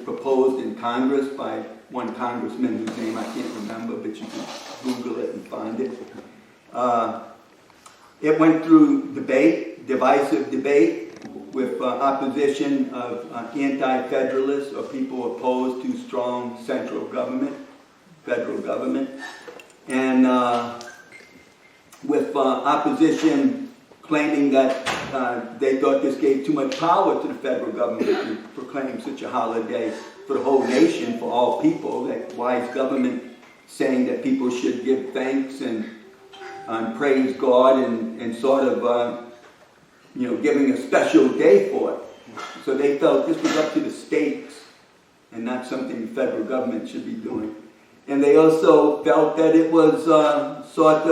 proposed in Congress by one congressman whose name I can't remember, but you can Google it and find it. It went through debate, divisive debate, with opposition of anti-federalists or people opposed to strong federal government, and with opposition claiming that they thought this gave too much power to the federal government to proclaim such a holiday for the whole nation, for all people, that wise government saying that people should give thanks and praise God and sort of giving a special day for it. So they felt this was up to the states and not something the federal government should be doing. And they also felt that it was sort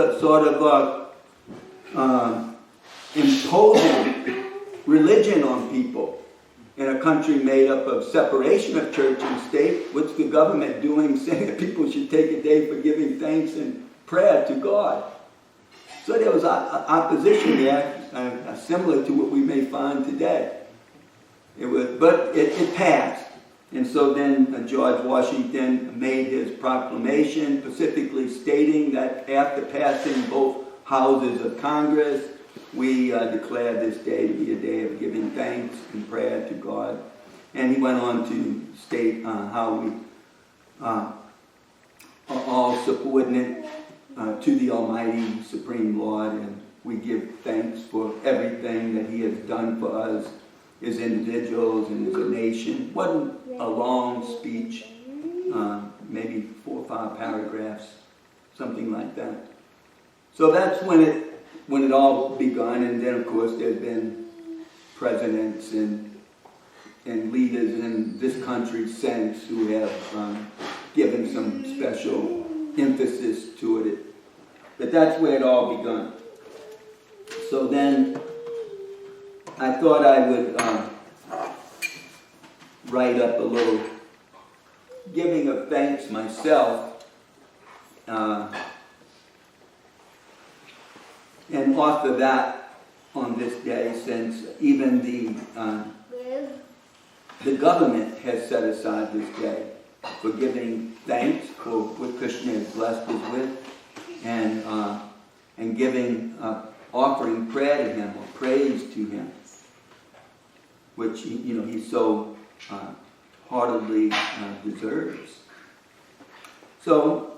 of imposing religion on people in a country made up of separation of church and state. What's the government doing saying that people should take a day for giving thanks and prayer to God? So there was opposition there, similar to what we may find today. But it passed. And so then George Washington made his proclamation, specifically stating that after passing both houses of Congress, we declare this day to be a day of giving thanks and prayer to God. And he went on to state how we are all subordinate to the Almighty Supreme Lord, and we give thanks for everything that He has done for us as individuals and as a nation. It wasn't a long speech, maybe 4 or 5 paragraphs, something like that. So that's when it all begun, and then of course there's been presidents and leaders in this country since who have given some special emphasis to it. But that's where it all begun. So then I thought I would write up a little giving of thanks myself and offer that on this day, since even the government has set aside this day for giving thanks for what Krishna has blessed us with, and giving, offering prayer to Him or praise to Him, which He so heartily deserves. So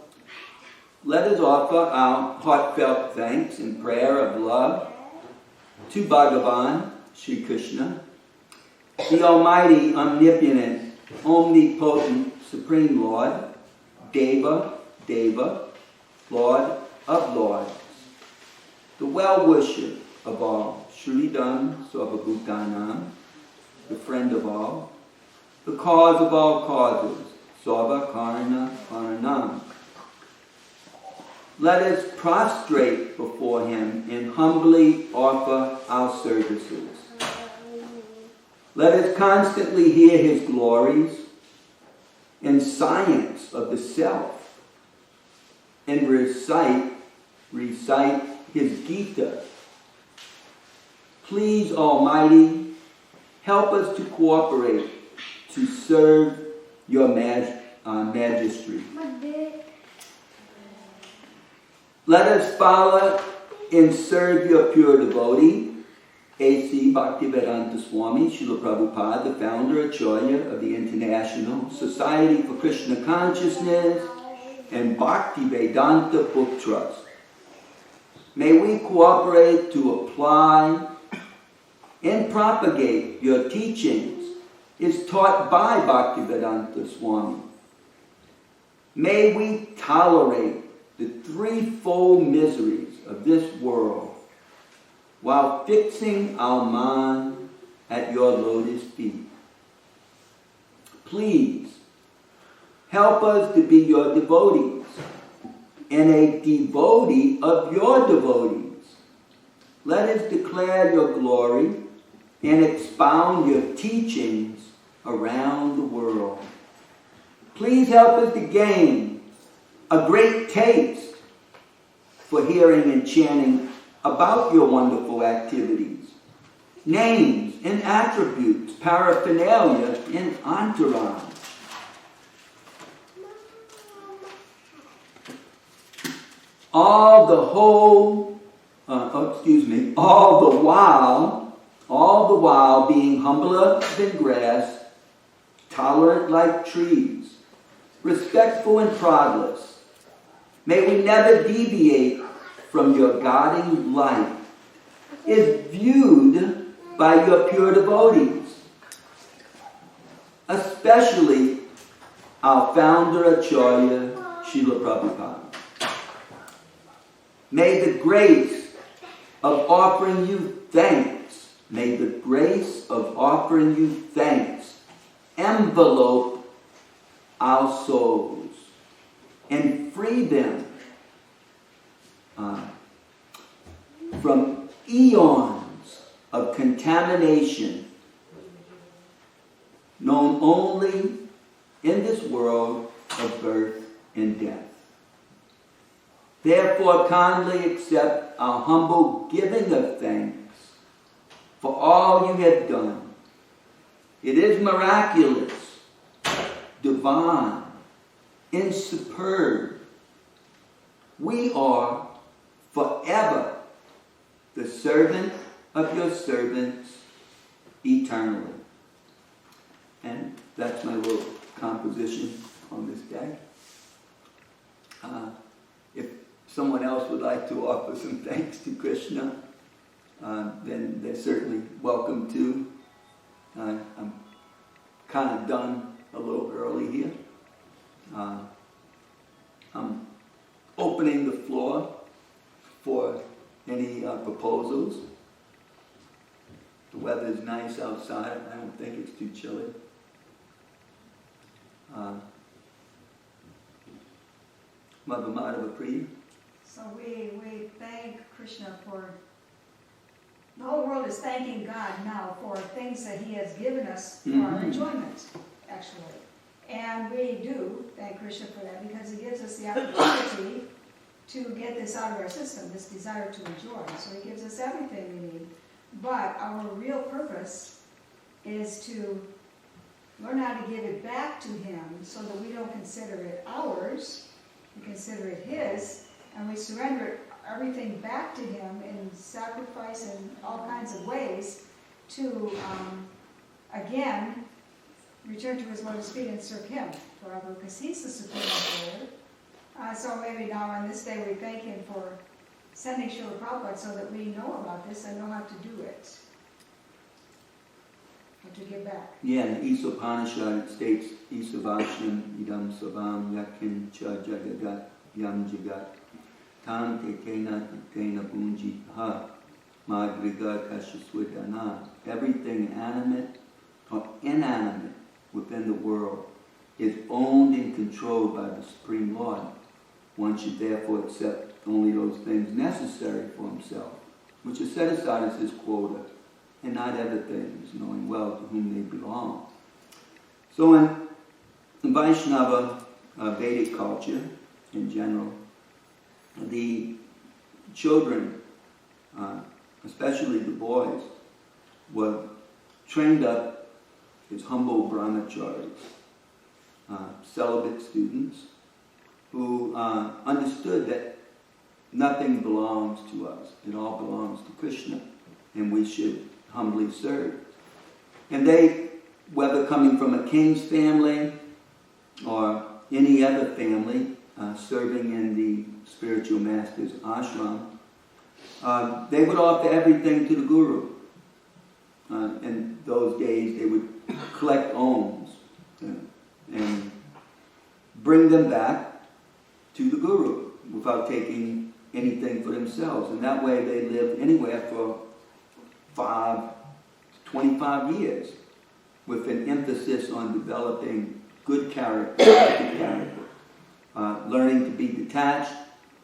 let us offer our heartfelt thanks and prayer of love to Bhagavan, Sri Krishna, the Almighty, Omnipotent, Omnipotent, Supreme Lord, Deva, Lord of Lords, the well-wisher of all, Sridham Sarvabhutanam, the friend of all, the cause of all causes, Sarva Karana Karanam. Let us prostrate before Him and humbly offer our services. Let us constantly hear His glories and science of the self, and recite His Gita. Please, Almighty, help us to cooperate to serve Your Majesty. Let us follow and serve Your pure devotee, A.C. Bhaktivedanta Swami Srila Prabhupada, the founder Acharya of the International Society for Krishna Consciousness, and Bhaktivedanta Book Trust. May we cooperate to apply and propagate Your teachings as taught by Bhaktivedanta Swami. May we tolerate the threefold miseries of this world while fixing our mind at Your lotus feet. Please help us to be Your devotees and a devotee of Your devotees. Let us declare Your glory and expound Your teachings around the world. Please help us to gain a great taste for hearing and chanting about Your wonderful activities, names and attributes, paraphernalia and entourage. all the while being humbler than grass, tolerant like trees, respectful and proudless. May we never deviate from your guiding light, is viewed by your pure devotees, especially our founder Acharya, Srila Prabhupada. May the grace of offering you thanks, envelope our souls and free them from eons of contamination known only in this world of birth and death. Therefore, kindly accept our humble giving of thanks for all you have done. It is miraculous, divine, and superb. We are forever the servant of your servants eternally. And that's my little composition on this day. If someone else would like to offer some thanks to Krishna, then they're certainly welcome to. I'm kind of done a little early here. I'm opening the floor for any proposals. The weather is nice outside. I don't think it's too chilly. Mother Madhava Priya. So we thank Krishna for, the whole world is thanking God now for things that He has given us for our enjoyment, actually. And we do thank Krishna for that because He gives us the opportunity to get this out of our system, this desire to enjoy. So He gives us everything we need. But our real purpose is to learn how to give it back to Him so that we don't consider it ours, we consider it His, and we surrender everything back to Him in sacrifice in all kinds of ways to, again, return to His lotus feet and serve Him forever, because He's the Supreme Lord. So maybe now on this day we thank Him for sending Srila Prabhupada so that we know about this and know how to do it. How to give back. Yeah, in the Upanishad it states, Isavasham idam savam yakin cha jagagat yam jagat tam tekena tekena bunji ha madriga kashaswidana. Everything animate or inanimate within the world is owned and controlled by the Supreme Lord. One should therefore accept only those things necessary for himself, which is set aside as his quota, and not other things, knowing well to whom they belong. So in Vaishnava Vedic culture in general, the children, especially the boys, were trained up as humble brahmacharis, celibate students, who understood that nothing belongs to us. It all belongs to Krishna, and we should humbly serve. And they, whether coming from a king's family or any other family, serving in the spiritual master's ashram, they would offer everything to the guru. In those days, they would collect alms and bring them back to the guru without taking anything for themselves. And that way they lived anywhere for 25 years with an emphasis on developing good character, learning to be detached,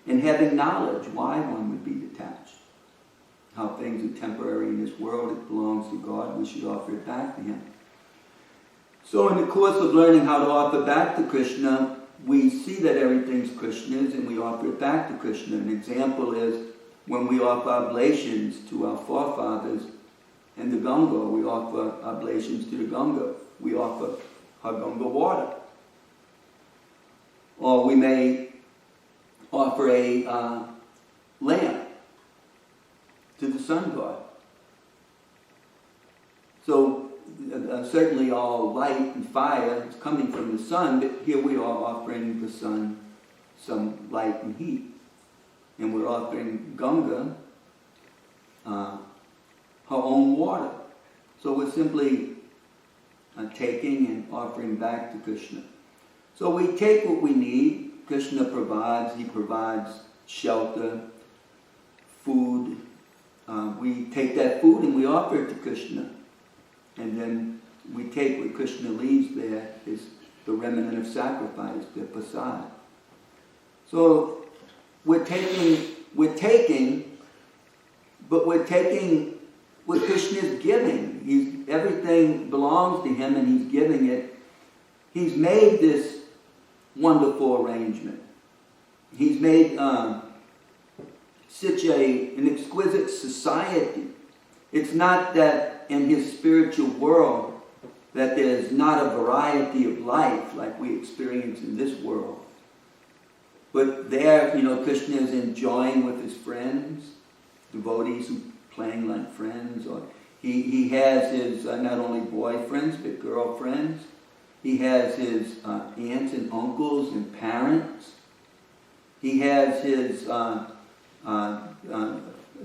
and having knowledge why one would be detached. How things are temporary in this world, it belongs to God, we should offer it back to Him. So in the course of learning how to offer back to Krishna, we see that everything's Krishna's and we offer it back to Krishna. An example is when we offer oblations to our forefathers in the Ganga, we offer oblations to the Ganga. We offer her Ganga water. Or we may offer a lamp to the sun god. So certainly all light and fire is coming from the sun, but here we are offering the sun some light and heat. And we're offering Ganga her own water. So we're simply taking and offering back to Krishna. So we take what we need. Krishna provides. He provides shelter, food. We take that food and we offer it to Krishna. And then we take what Krishna leaves there is the remnant of sacrifice, the prasad. So we're taking, but we're taking what Krishna is giving. Everything belongs to him and he's giving it. He's made this wonderful arrangement. He's made such an exquisite society. It's not that in his spiritual world that there's not a variety of life like we experience in this world. But there, Krishna is enjoying with his friends, devotees who playing like friends, or he has his not only boyfriends but girlfriends. He has his aunts and uncles and parents. He has his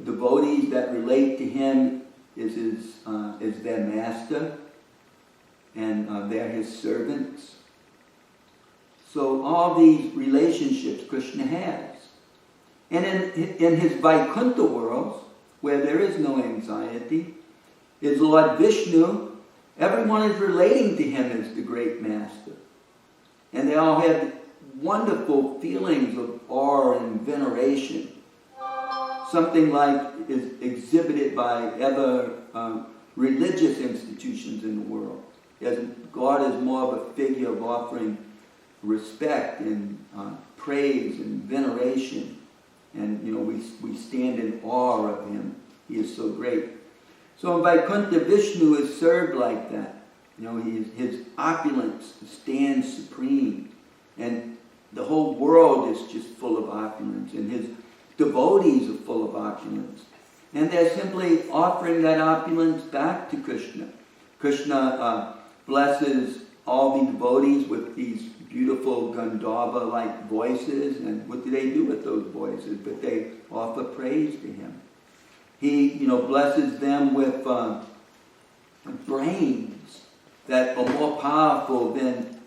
devotees that relate to him is their master, and they're his servants. So all these relationships Krishna has. And in his Vaikuntha worlds, where there is no anxiety, his Lord Vishnu, everyone is relating to him as the great master. And they all have wonderful feelings of awe and veneration. Something like is exhibited by other religious institutions in the world. As God is more of a figure of offering respect and praise and veneration. And we stand in awe of him. He is so great. So in Vaikuntha, Vishnu is served like that. His opulence stands supreme. And the whole world is just full of opulence. And his devotees are full of opulence. And they're simply offering that opulence back to Krishna. Krishna blesses all the devotees with these beautiful Gandharva-like voices. And what do they do with those voices? But they offer praise to him. He, blesses them with brains that are more powerful than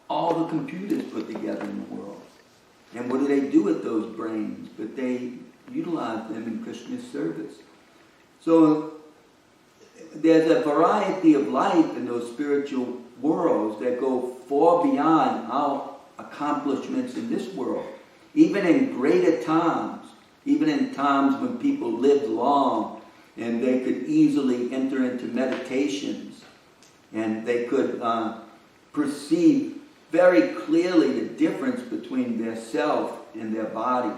all the computers put together in the world. And what do they do with those brains? But they utilize them in Krishna's service. So there's a variety of life in those spiritual worlds that go far beyond our accomplishments in this world. Even in greater times, even in times when people lived long and they could easily enter into meditations and they could perceive very clearly the difference between their self and their body.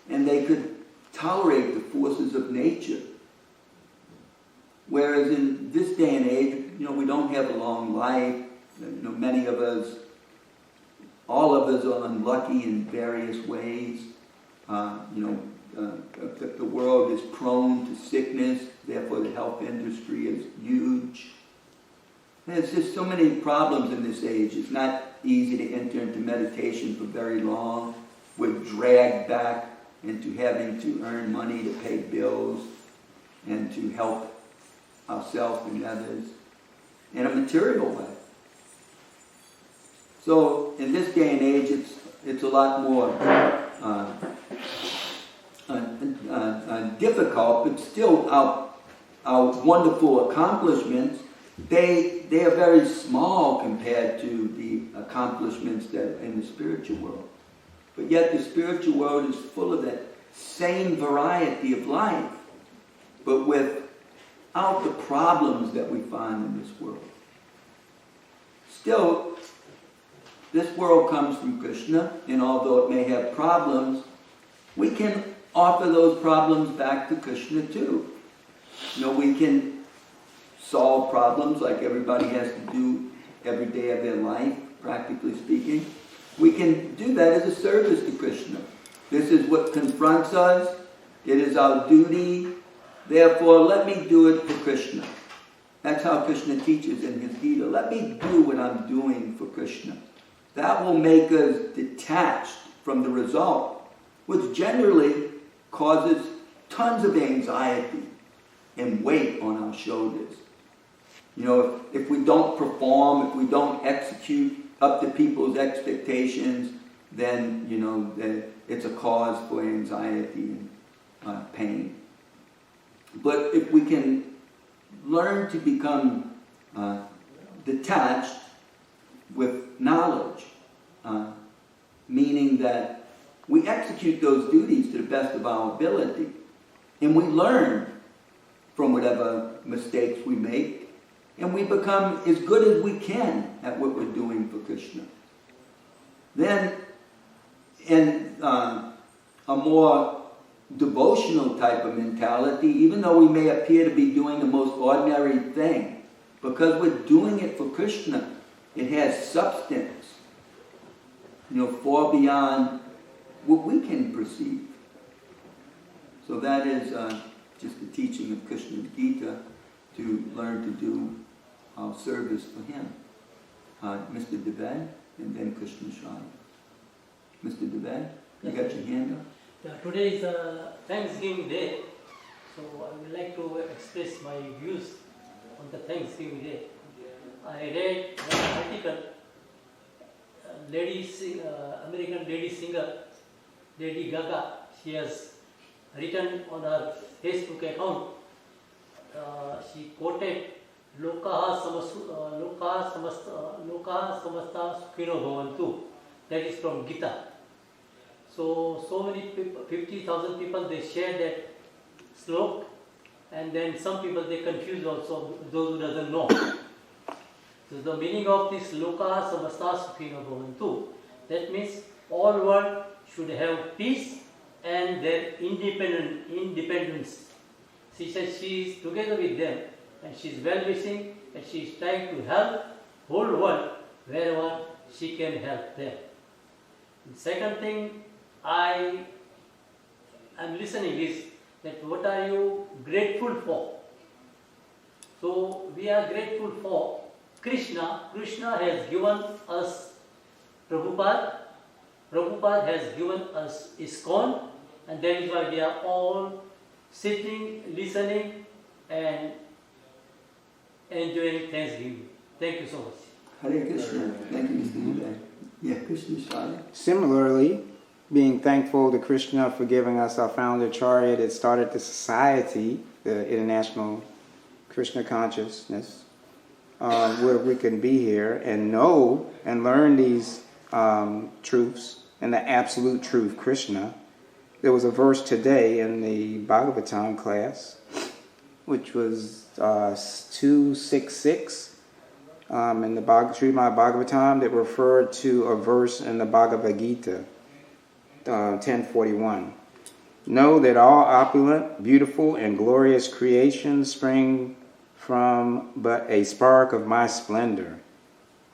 And they could tolerate the forces of nature. Whereas in this day and age, we don't have a long life. Many of us, all of us are unlucky in various ways. The world is prone to sickness, therefore the health industry is huge. There's just so many problems in this age. It's not easy to enter into meditation for very long. We're dragged back into having to earn money to pay bills and to help ourselves and others in a material way. So in this day and age, it's a lot more difficult, but still our wonderful accomplishments, they are very small compared to the accomplishments that are in the spiritual world. But yet the spiritual world is full of that same variety of life, but without the problems that we find in this world. Still, this world comes from Krishna, and although it may have problems, we can offer those problems back to Krishna too. We can solve problems like everybody has to do every day of their life, practically speaking. we can do that as a service to Krishna. This is what confronts us. It is our duty. Therefore, let me do it for Krishna. That's how Krishna teaches in his Gita. Let me do what I'm doing for Krishna. That will make us detached from the result, which generally causes tons of anxiety and weight on our shoulders. You know, if we don't perform, if we don't execute up to people's expectations, then, you know, then it's a cause for anxiety and pain. But if we can learn to become detached with knowledge, meaning that we execute those duties to the best of our ability, and we learn from whatever mistakes we make, and we become as good as we can at what we're doing for Krishna. Then, in a more devotional type of mentality, even though we may appear to be doing the most ordinary thing, because we're doing it for Krishna, it has substance, you know, far beyond what we can perceive. So that is just the teaching of Krishna's Gita, to learn to do our service for him. Mr. Deved, and then Krishna Shai. Mr. Deved, you got your hand up? Yeah, today is Thanksgiving Day, so I would like to express my views on the Thanksgiving Day. I read an article, American lady singer, Lady Gaga. She has written on her Facebook account, she quoted Lokaha samasta sukhino bhavantu. That is from Gita. So many people, 50,000 people, they share that slok, and then some people they confuse also, those who doesn't know. So the meaning of this Lokaha samasta sukhino bhavantu, that means all world should have peace and their independence. She says she is together with them, and she is well-wishing, and she is trying to help whole world wherever she can help them. The second thing I am listening is that what are you grateful for? So we are grateful for Krishna. Krishna has given us Prabhupada. Prabhupada has given us ISKCON, and that is why we are all sitting, listening, and enjoying Thanksgiving. Thank you so much. Hare Krishna. Thank you, Mr. Deved. Yeah, Krishna Shai. Similarly, being thankful to Krishna for giving us our founder Acharya that started the society, the International Krishna Consciousness, where we can be here and know and learn these truths and the absolute truth, Krishna. There was a verse today in the Bhagavatam class, which was 266 in the Srimad Bhagavatam, that referred to a verse in the Bhagavad Gita, 1041. Know that all opulent, beautiful, and glorious creations spring from but a spark of my splendor.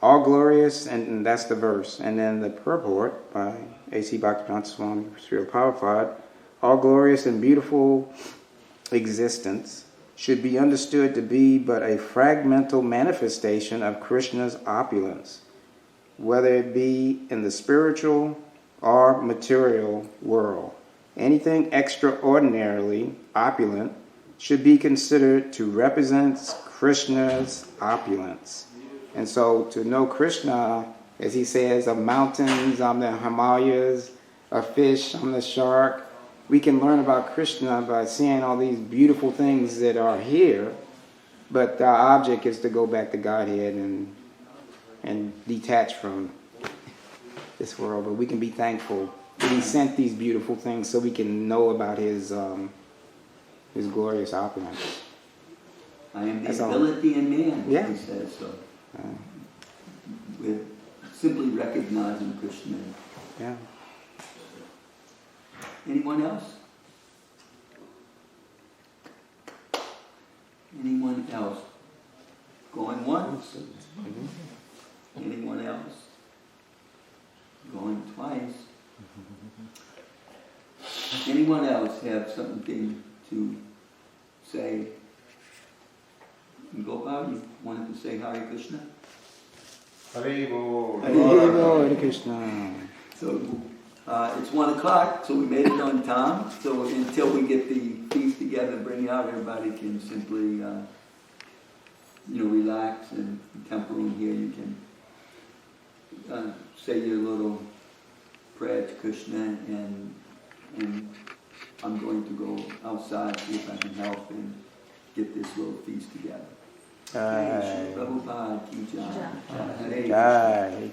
All glorious, and that's the verse. And then the purport by A.C. Bhaktivedanta Swami Srila Prabhupada, all glorious and beautiful existence should be understood to be but a fragmental manifestation of Krishna's opulence, whether it be in the spiritual or material world. Anything extraordinarily opulent should be considered to represent Krishna's opulence. And so to know Krishna, as he says, of mountains, I'm the Himalayas, a fish, I'm the shark. We can learn about Krishna by seeing all these beautiful things that are here, but our object is to go back to Godhead and detach from this world. But we can be thankful that he sent these beautiful things so we can know about his glorious opulence. I am the ability in man, Yeah. he says so. We're simply recognizing Krishna. Yeah. Anyone else? Anyone else? Going once? Anyone else? Going Anyone else have something to say? Gopal, you wanted to say Hare Krishna? Hare Bol. Hare Bol, Hare Krishna. So it's 1 o'clock, so we made it on time. So until we get the feast together, bring it out, everybody can simply, relax and temple in here. You can say your little prayer to Krishna, and I'm going to go outside, see if I can help and get this little feast together. Jai. Prabhupada ki jai. Hare Krishna. Jai.